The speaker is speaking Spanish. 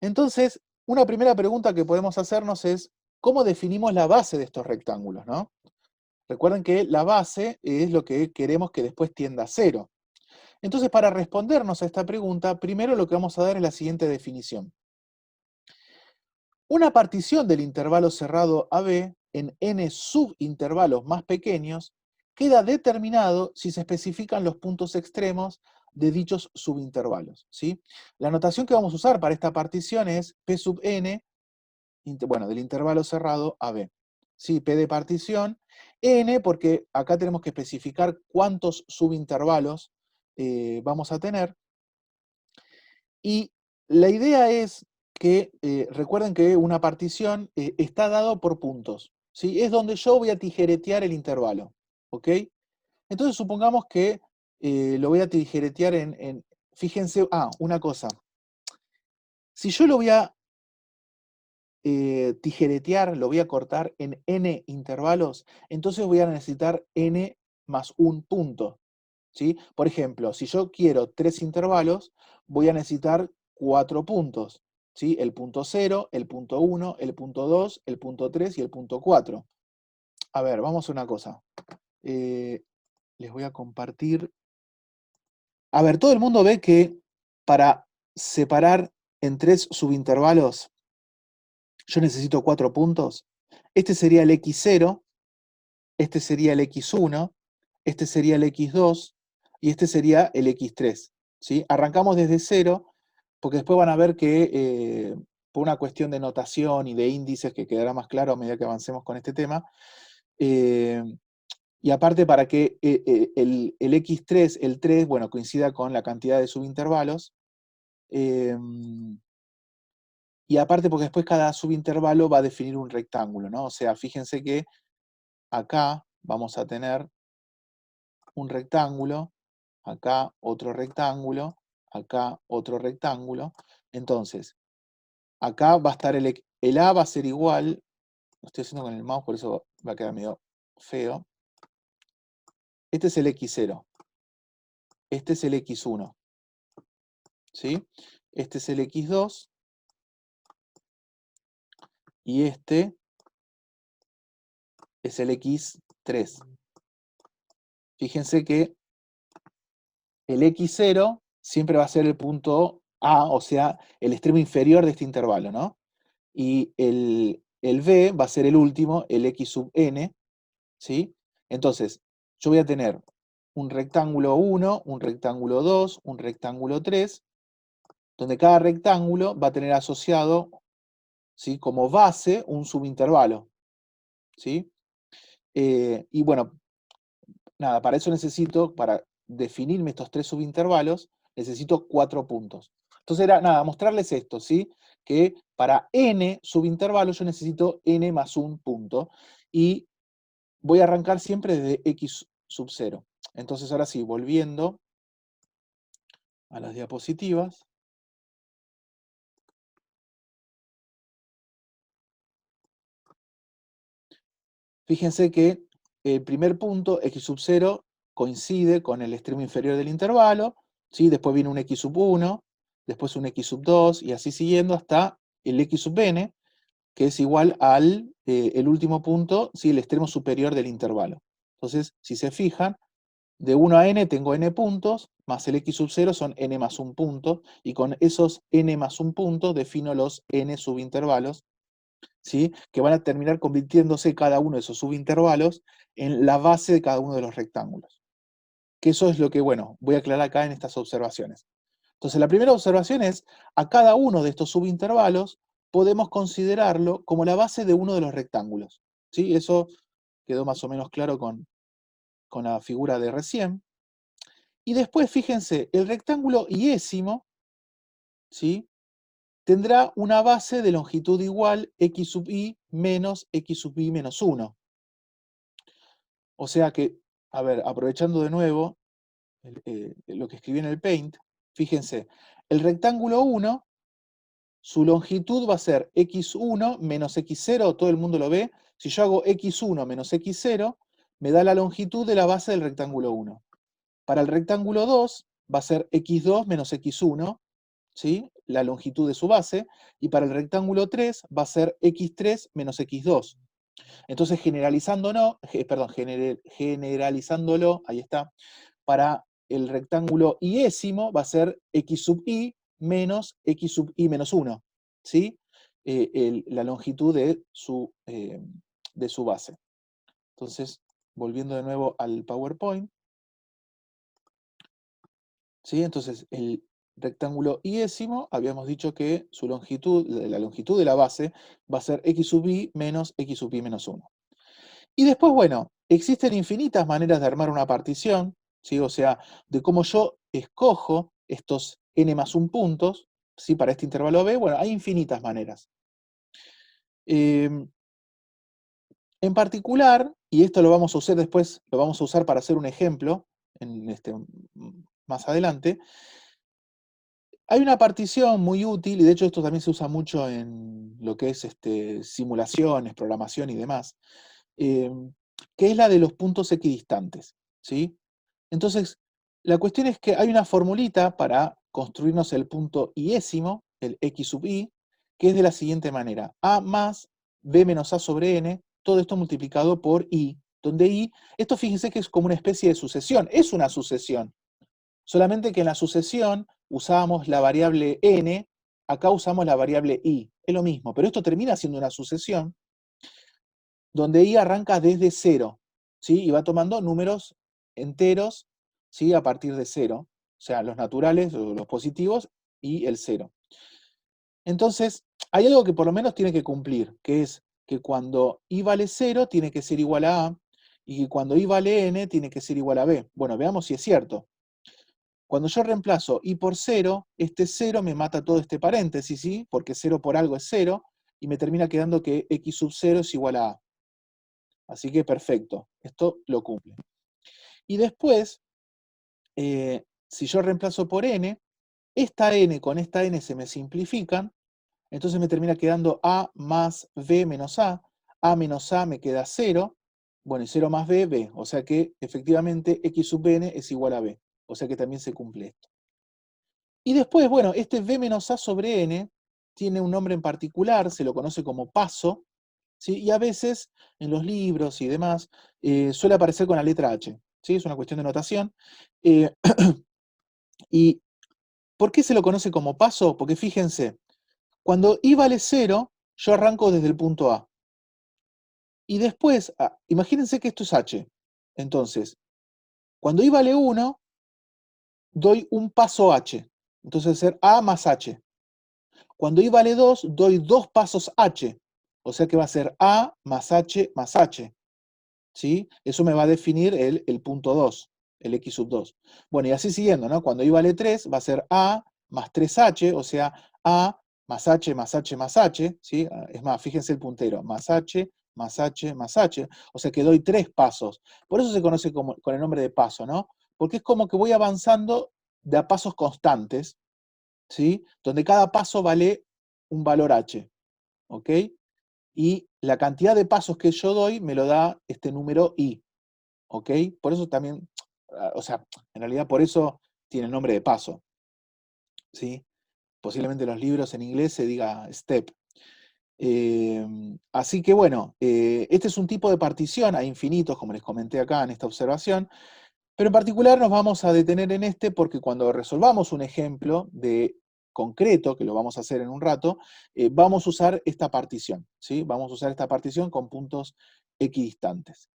Entonces, una primera pregunta que podemos hacernos es, ¿cómo definimos la base de estos rectángulos, ¿no? Recuerden que la base es lo que queremos que después tienda a cero. Entonces, para respondernos a esta pregunta, primero lo que vamos a dar es la siguiente definición. Una partición del intervalo cerrado AB en n subintervalos más pequeños queda determinado si se especifican los puntos extremos de dichos subintervalos, ¿sí? La notación que vamos a usar para esta partición es P sub n, bueno, del intervalo cerrado AB. ¿Sí? P de partición, n porque acá tenemos que especificar cuántos subintervalos vamos a tener. Y la idea es que, recuerden que una partición está dado por puntos, ¿sí? Es donde yo voy a tijeretear el intervalo, ¿ok? Entonces supongamos que lo voy a tijeretear fíjense, una cosa. Si yo lo voy a tijeretear, lo voy a cortar en n intervalos, entonces voy a necesitar n más un punto, ¿sí? Por ejemplo, si yo quiero 3 intervalos, voy a necesitar 4 puntos, ¿sí? El punto 0, el punto 1, el punto 2, el punto 3 y el punto 4. A ver, vamos a una cosa. Les voy a compartir. A ver, todo el mundo ve que para separar en 3 subintervalos, yo necesito 4 puntos. Este sería el x0, este sería el x1, este sería el x2 y este sería el x3. ¿Sí? Arrancamos desde 0, porque después van a ver que por una cuestión de notación y de índices, que quedará más claro a medida que avancemos con este tema, y aparte para que el x3, el 3, bueno, coincida con la cantidad de subintervalos, y aparte porque después cada subintervalo va a definir un rectángulo, ¿no? O sea, fíjense que acá vamos a tener un rectángulo, acá otro rectángulo, acá otro rectángulo. Entonces, acá va a estar el A va a ser igual, lo estoy haciendo con el mouse, por eso va a quedar medio feo. Este es el x0, este es el x1, ¿sí? Este es el x2 y este es el x3. Fíjense que el x0 siempre va a ser el punto A, o sea, el extremo inferior de este intervalo, ¿no? Y el b va a ser el último, el x sub n, ¿sí? Entonces, yo voy a tener un rectángulo 1, un rectángulo 2, un rectángulo 3, donde cada rectángulo va a tener asociado, ¿sí?, como base un subintervalo, ¿sí? Y bueno, nada, para eso necesito, para definirme estos 3 subintervalos, necesito 4 puntos. Entonces era, nada, mostrarles esto, ¿sí? Que para n subintervalos yo necesito n más un punto. Y voy a arrancar siempre desde x sub 0. Entonces ahora sí, volviendo a las diapositivas. Fíjense que el primer punto, x sub 0, coincide con el extremo inferior del intervalo, ¿sí? Después viene un x sub 1, después un x sub 2, y así siguiendo hasta el x sub n, que es igual al el último punto, ¿sí?, el extremo superior del intervalo. Entonces, si se fijan, de 1 a n tengo n puntos, más el x sub 0 son n más 1 punto, y con esos n más 1 punto defino los n subintervalos, ¿sí?, que van a terminar convirtiéndose cada uno de esos subintervalos en la base de cada uno de los rectángulos. Que eso es lo que, bueno, voy a aclarar acá en estas observaciones. Entonces, la primera observación es, a cada uno de estos subintervalos podemos considerarlo como la base de uno de los rectángulos, ¿sí? Eso quedó más o menos claro con la figura de recién. Y después, fíjense, el rectángulo iésimo, ¿sí?, tendrá una base de longitud igual x sub i menos x sub i menos 1. O sea que, a ver, aprovechando de nuevo lo que escribí en el Paint, fíjense, el rectángulo 1, su longitud va a ser x1 menos x0, todo el mundo lo ve. Si yo hago x1 menos x0, me da la longitud de la base del rectángulo 1. Para el rectángulo 2 va a ser x2 menos x1, ¿sí? la longitud de su base, y para el rectángulo 3 va a ser x3 menos x2. Entonces, generalizándolo, ahí está, para el rectángulo iésimo va a ser x sub i menos x sub i menos 1, ¿sí? La longitud de su base. Entonces, volviendo de nuevo al PowerPoint, ¿sí? Entonces, el rectángulo iésimo, habíamos dicho que su longitud, la longitud de la base, va a ser x sub i menos x sub i menos 1. Y después, bueno, existen infinitas maneras de armar una partición, ¿sí? O sea, de cómo yo escojo estos n más 1 puntos, ¿sí? Para este intervalo B, bueno, hay infinitas maneras. En particular, y esto lo vamos a usar después, lo vamos a usar para hacer un ejemplo más adelante, hay una partición muy útil, y de hecho esto también se usa mucho en lo que es simulaciones, programación y demás, que es la de los puntos equidistantes, ¿sí? Entonces, la cuestión es que hay una formulita para construirnos el punto iésimo, el x sub i, que es de la siguiente manera: a más b menos a sobre n, todo esto multiplicado por i, donde i, esto fíjense que es como una especie de sucesión, es una sucesión, solamente que en la sucesión usábamos la variable n, acá usamos la variable i, es lo mismo, pero esto termina siendo una sucesión donde i arranca desde 0, ¿sí? Y va tomando números enteros, ¿sí? A partir de 0, o sea, los naturales, los positivos y el 0. Entonces, hay algo que por lo menos tiene que cumplir, que es que cuando i vale 0 tiene que ser igual a y que cuando i vale n tiene que ser igual a b. Bueno, veamos si es cierto. Cuando yo reemplazo i por 0, este 0 me mata todo este paréntesis, ¿sí? Porque 0 por algo es 0, y me termina quedando que x sub 0 es igual a. Así que perfecto, esto lo cumple. Y después, si yo reemplazo por n, esta n con esta n se me simplifican, entonces me termina quedando a más b menos a menos a me queda 0, bueno, y 0 más b, b, o sea que efectivamente x sub n es igual a b, o sea que también se cumple esto. Y después, bueno, este b menos a sobre n tiene un nombre en particular, se lo conoce como paso, ¿sí? Y a veces en los libros y demás suele aparecer con la letra H, ¿sí? Es una cuestión de notación. Eh, ¿Y por qué se lo conoce como paso? Porque fíjense, cuando i vale 0, yo arranco desde el punto A. Y después, imagínense que esto es H. Entonces, cuando i vale 1, doy un paso H. Entonces va a ser A más H. Cuando i vale 2, doy 2 pasos H. O sea que va a ser A más H más H. ¿Sí? Eso me va a definir el punto 2, el x sub 2. Bueno, y así siguiendo, ¿no? Cuando i vale 3, va a ser A más 3H, o sea, A más H más H más H, ¿sí? Es más, fíjense el puntero, más H más H más H, o sea que doy 3 pasos. Por eso se conoce con el nombre de paso, ¿no? Porque es como que voy avanzando de a pasos constantes, ¿sí? Donde cada paso vale un valor H, ¿ok? Y la cantidad de pasos que yo doy me lo da este número i, ¿ok? Por eso también, o sea, en realidad por eso tiene el nombre de paso, ¿sí? Posiblemente en los libros en inglés se diga step. Así que bueno, este es un tipo de partición a infinitos, como les comenté acá en esta observación, pero en particular nos vamos a detener en este porque cuando resolvamos un ejemplo de concreto, que lo vamos a hacer en un rato, vamos a usar esta partición, ¿sí? Vamos a usar esta partición con puntos equidistantes.